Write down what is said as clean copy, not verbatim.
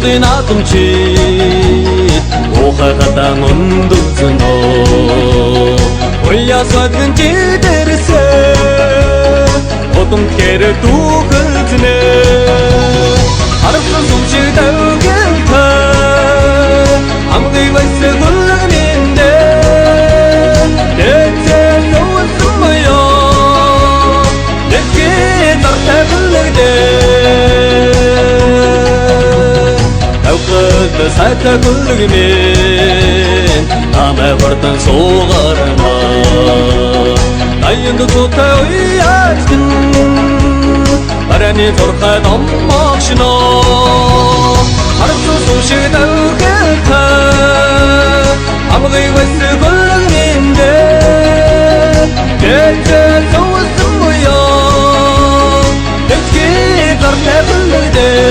Озын адамчи ухахата мундуцно Уясагын жидэрсэ Отом хэрэ дүүхэлзнэ Арсан сүмшиг дэвгэнтэ Амгый вайсэ гулгэнэндэ Дэцэ зоосмайо Дэцэ зартай гулгэнэ Сайта гулгэмэн Амэ бартан суугарна Дайянд тутай уяачтэн Бараны турхай номмогшно Харсу сушиг дэвгэнтэ Амгый вайсэ гулгэмэндэ Дэцэ зоосмайо Дэцэ зартай гулгэнэ